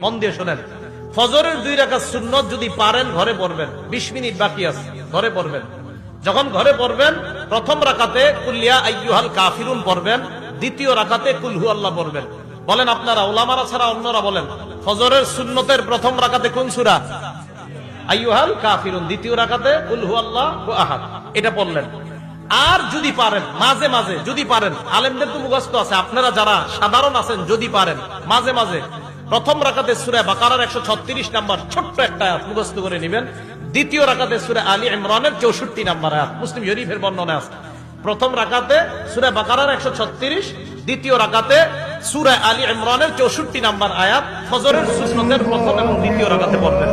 মন দিয়ে শোনেন, ফজরের 2 রাকাত সুন্নত যদি পারেন ঘরে পড়বেন, 20 মিনিট বাকি আছে, ঘরে পড়বেন। যখন ঘরে পড়বেন, প্রথম রাকাতে কুল ইয়া আইয়ুহাল কাফিরুন পড়বেন, দ্বিতীয় রাকাতে কুল হুয়াল্লাহ পড়বেন। বলেন আপনারা, উলামারা ছাড়া অন্যরা বলেন, ফজরের সুন্নতের প্রথম রাকাতে কোন সূরা? আইয়ুহাল কাফিরুন, দ্বিতীয় রাকাতে কুল হুয়াল্লাহু আহাদ, এটা পড়লেন। আর যদি পারেন মাঝে মাঝে, যদি পারেন, আলেমদের তো মুখস্থ আছে, আপনারা যারা সাধারণ আছেন যদি পারেন মাঝে মাঝে প্রথম রাকাতে সূরা বাকারার 136 নাম্বার ছোট্ট একটা আয়াত মুখস্থ করে নেবেন, দ্বিতীয় রাকাতে সূরা আলী ইমরানের 64 নাম্বার আয়াত মুসলিম শরীফের বর্ণনা আছে। প্রথম রাকাতে সূরা বাকারার 136, দ্বিতীয় রাকাতে সূরা আলী ইমরানের 64 নাম্বার আয়াত ফজরের সুন্নতের প্রথম এবং দ্বিতীয় রাকাতে পড়বেন।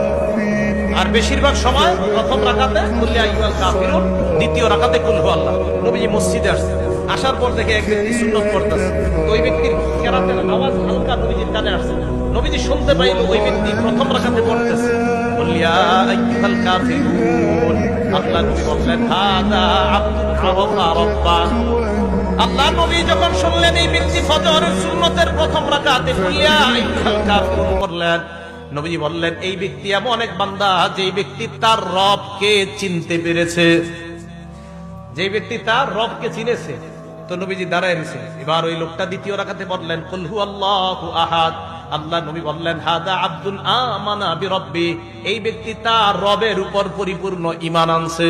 আর বেশিরভাগ সময় প্রথম রাকাতে কুল ইয়া আইয়ুহাল কাফিরুন, দ্বিতীয় রাকাতে কুল হুয়াল্লাহ। নবীজি মসজিদে আসছে, আসার পর দেখে এক ব্যক্তি সুন্নত পড়তেছে, তো ওই ব্যক্তির কেরাতের আওয়াজ হালকা নবীজির কানে আসছে। নবীজি শুনতে পাইল ওই ব্যক্তি প্রথম রাকাতে পড়তেছে কুল ইয়া আইয়ুহাল কাফিরুন। আল্লাহ নবী বললেন হাদা আবদুন আরাফা রাব্বা। আল্লাহ নবী যখন শুনলেন এই ব্যক্তি ফজরের সুন্নতের প্রথম রাকাতে কুল ইয়া আইয়ুহাল কাফিরুন পড়লেন, নবীজি বললেন এই ব্যক্তি এমন এক বান্দা যে ব্যক্তি তার রবকে চিনতে পেরেছে, যে ব্যক্তি তার রবকে চিনেছে। তো নবীজি দাঁড়ায় রয়েছে। এবার ওই লোকটা দ্বিতীয় রাকাতে বললেন কুল হুয়াল্লাহু আহাদ। আল্লাহ নবী বললেন হাদা আব্দুন আমানা বিরব্বি, এই ব্যক্তি তার রবের উপর পরিপূর্ণ ঈমান আনছে।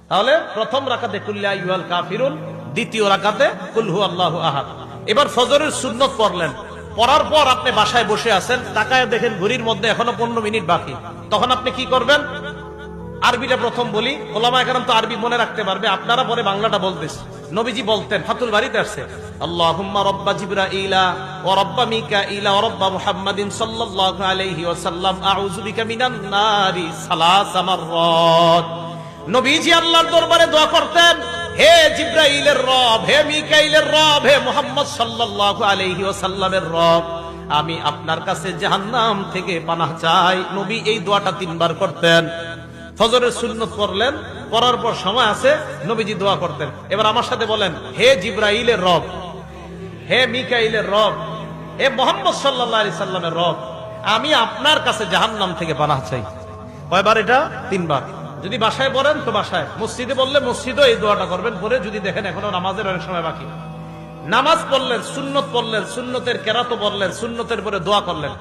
তাহলে প্রথম রাকাতে কুল ইয়া আইয়ুহাল কাফিরুন, দ্বিতীয় রাকাতে কুল হুয়াল্লাহু আহাদ। এবার ফজরের সুন্নত পড়লেন, পড়ার পর আপনি বাসায় বসে আছেন, তাকায় দেখেন ঘড়ির মধ্যে এখনো 15 মিনিট বাকি। তখন আপনি কি করবেন? আরবিটা প্রথম বলি, ওলামায়ে কেরাম তো আরবি মনে রাখতে পারবে, আপনারা পরে বাংলাটা বলতেছে। নবীজি বলতেন, ফাতুল বারীতে আসছে, আল্লাহুম্মা রাব্বা জিবরাইলা ওয়া রাব্বা মিকাইলা ওয়া রাব্বা মুহাম্মাদিন সাল্লাল্লাহু আলাইহি ওয়াসাল্লাম আউযু বিকা মিনান নারি সালাসা মাররাত। নবীজি আল্লাহর দরবারে দোয়া করতেন, হে জিবরাইলের রব, হে মিকাইলের রব, হে মুহাম্মদ সাল্লাল্লাহু আলাইহি ওয়াসাল্লামের রব, আমি আপনার কাছে জাহান্নাম থেকে পানাহ চাই। নবী এই দোয়াটা 3 বার করতেন। ফজরের সুন্নত পড়লেন, পড়ার পর সময় আছে, নবীজি দোয়া করতেন। এবার আমার সাথে বলেন, হে জিবরাইলের রব, হে মিকাইলের রব, হে মুহাম্মদ সাল্লাল্লাহু আলাইহি সাল্লামের রব, আমি আপনার কাছে জাহান্নাম থেকে পানাহ চাই। কয়বার এটা? 3 বার। যদি বাসায় পড়েন তো বাসায়, মসজিদে বললে মসজিদও এই দোয়াটা করবেন। পরে যদি দেখেন এখনো নামাজের অনেক সময় বাকি, নামাজ পড়লেন, সুন্নত পড়লেন, সুন্নতের কেরাত পড়লেন, সুন্নতের পরে দোয়া করলেন।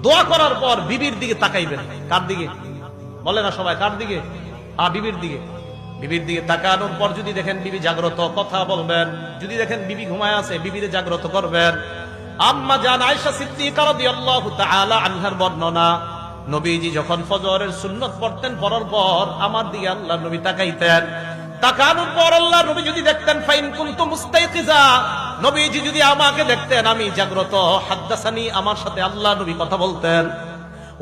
দোয়া করার পর বিবির দিকে তাকাইবেন। কার দিকে? বলে না সবাই, কার দিকে? বিবির দিকে। বিবির দিকে তাকানোর পর যদি দেখেন বিবি জাগ্রত, কথা বলবেন। যদি দেখেন বিবি ঘুমায় আছে, বিবিরে জাগ্রত করবেন। আম্মা জান আয়েশা সিদ্দিকা রাদিয়াল্লাহু তাআলা আনহার বর্ণনা, নবীজি যখন ফজরের সুন্নত পড়তেন, পড়ার পর আমার দিকে আল্লাহ নবী তাকাইতেন। তাকানোর পর আল্লাহ নবী যদি দেখতেন, ফাইন কুনতু মুস্তাইকিজা, নবীজি যদি আমাকে দেখতেন আমি জাগ্রত, হাদ্দাসানি, আমার সাথে আল্লাহ নবী কথা বলতেন।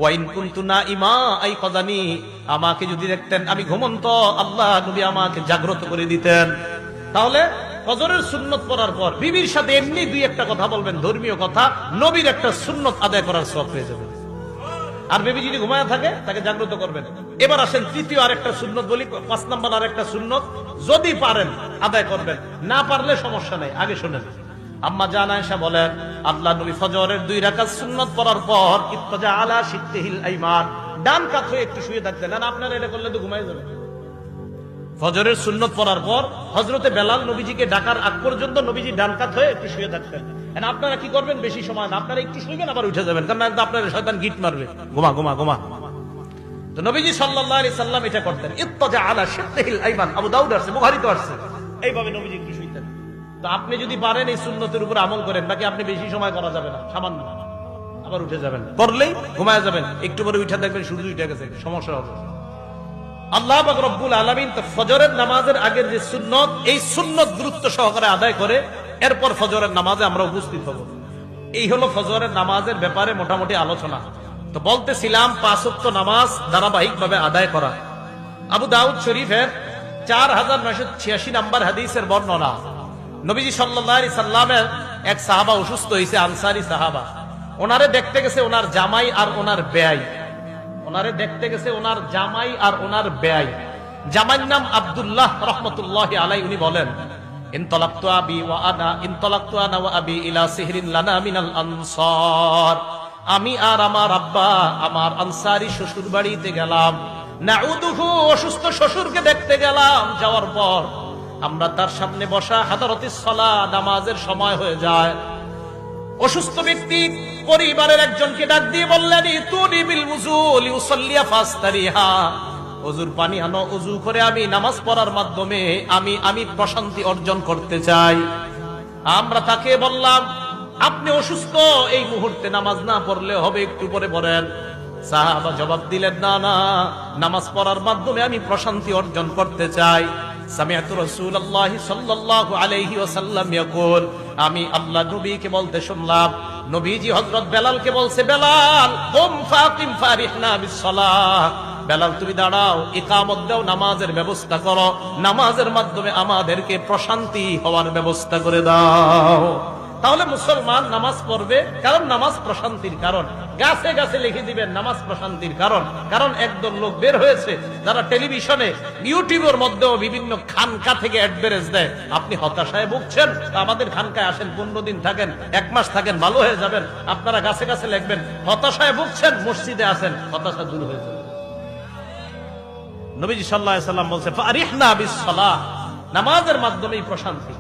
ওয়াইন কুনতু নাইমা আইকাযানি, আমাকে যদি দেখতেন আমি ঘুমন্ত, আল্লাহ নবী আমাকে জাগ্রত করে দিতেন। তাহলে ফজরের সুন্নত পড়ার পর বিবির সাথে এমনি 2-1টা কথা বলবেন, ধর্মীয় কথা, নবীর একটা সুন্নত আদায় করার সওয়াব পেয়ে যাবেন। আর বেবি যদি ঘুমায় থাকে তাকে জাগ্রত করবেন। এবার আসেন তৃতীয় আরেকটা সুন্নত বলি, 5 নাম্বার আরেকটা সুন্নত, যদি পারেন আদায় করবেন, না পারলে সমস্যা নাই। আগে শুনেন, আম্মা জান আয়েশা বলেন, আল্লাহ নবী ফজরের 2 রাকাত সুন্নত পড়ার পর ইত্তাজা আলা শিক্কিহিল আইমান, ডান কাত হয়ে একটু শুয়ে থাকতেন। না আপনারা এটা করলে তো ঘুমায় যাবেন। ফজরের সুন্নত পড়ার পর হযরতে বেলাল নবীজিকে ডাকার আগ পর্যন্ত নবীজি ডান কাত হয়ে একটু শুয়ে থাকতেন। আপনারা কি করবেন? বেশি সময় না, আপনারা একটু শুইবেন আবার উঠে যাবেন, কারণ আপনার শয়তান গিট মারবে, ঘুমা ঘুমা ঘুমা। তো নবীজি সাল্লাল্লাহু আলাইহি সাল্লাম এটা করতেন, ইত্তাজা আলা শিক্কিহিল আইমান, আবু দাউদ আসছে, বুখারীতে আসছে, এইভাবে নবীজি একটু শুইতেন। তো আপনি যদি পারেন এই সুন্নতের উপর আমল করেন, বাকি আপনি বেশি সময় করা যাবে না, সামান্য, আবার উঠে যাবেন, করলেই ঘুমায় যাবেন, একটু পরে উঠে দেখবেন সূর্য উঠে গেছে, সমস্যা হবে। আল্লাহ পাক রব্বুল আলামিন তো ফজরের নামাজের আগের যে সুন্নত, এই সুন্নত গুরুত্ব সহকারে আদায় করে এরপর ফজরের নামাজে আমরা উপস্থিত হব। এই হলো ফজরের নামাজের ব্যাপারে মোটামুটি আলোচনা। তো বলতেছিলাম 5 ওয়াক্ত নামাজ ধারাবাহিকভাবে আদায় করা। আবু দাউদ শরীফের 4986 নাম্বার হাদিসের বর্ণনা, নবীজি সাল্লাল্লাহু আলাইহি সাল্লামের এক সাহাবা অসুস্থ হয়েছে, আনসারী সাহাবা। ওনারে দেখতে গেছে ওনার জামাই আর ওনার বেয়াই, ওনারে দেখতে গেছে ওনার জামাই আর ওনার বেয়াই। জামাইর নাম আব্দুল্লাহ রাহমাতুল্লাহি আলাইহি। উনি বলেন, ইনতালাকতু আবি ওয়া আনা ইনতালাকতু আনা ওয়া আবি ইলা সিহরিন লানা মিনাল আনসার, আমি আর আমার আব্বা আমার আনসারি শ্বশুর বাড়িতে গেলাম, নাউদুহু অসুস্থ শ্বশুরকে দেখতে গেলাম। যাওয়ার পর আমরা তার সামনে বসা, হাদারাতিস সালাহ নামাজের সময় হয়ে যায়। অসুস্থ ব্যক্তি পরিবারের একজনকে ডাক দিয়ে বললেন, ইতুনি বিল উযু লিউসাল্লিয়া ফাস্তারিহা, ওযুর পানি আনো, ওযু করে আমি নামাজ পড়ার মাধ্যমে আমি প্রশান্তি অর্জন করতে চাই। আমরা তাকে বললাম, আপনি অসুস্থ, এই মুহূর্তে নামাজ না পড়লে হবে, একটু পরে পড়েন। সাহাবা জবাব দিলেন, না না, নামাজ পড়ার মাধ্যমে আমি প্রশান্তি অর্জন করতে চাই। সামিআতু রাসূলুল্লাহ সাল্লাল্লাহু আলাইহি ওয়াসাল্লাম ইয়াকুল, আমি আল্লাহ নবীকে বলতে শুনলাম, নবীজি হযরত বেলালকে বলছে, বেলাল কুম ফাকিম ফারিহনা বিসসালাহ, বেলাল তুমি দাঁড়াও, ইকামত দাও, নামাজের ব্যবস্থা করো, নামাজের মাধ্যমে আমাদেরকে প্রশান্তি হওয়ার ব্যবস্থা করে দাও। তাহলে মুসলমান নামাজ পড়বে, কারণ নামাজ প্রশান্তির কারণ। গাছে গাছে লিখে দিবেন নামাজ প্রশান্তির কারণ। কারণ একদল লোক বের হয়েছে যারা টেলিভিশনে ইউটিউবের মধ্যেও বিভিন্ন খানকা থেকে অ্যাডভারেজ দেয়। আপনি হতাশায় ভুগছেন, আমাদের খানকায় আসেন, 15 দিন থাকেন, 1 মাস থাকেন, ভালো হয়ে যাবেন। আপনারা গাছে গাছে লিখবেন, হতাশায় ভুগছেন, মসজিদে আসেন, হতাশা দূর হয়ে যাবে। নবীজি সাল্লাল্লাহু আলাইহি ওয়াসাল্লাম বলছে, ফারিহনা বিসসালাহ, নামাজের মাধ্যমেই প্রশান্তি।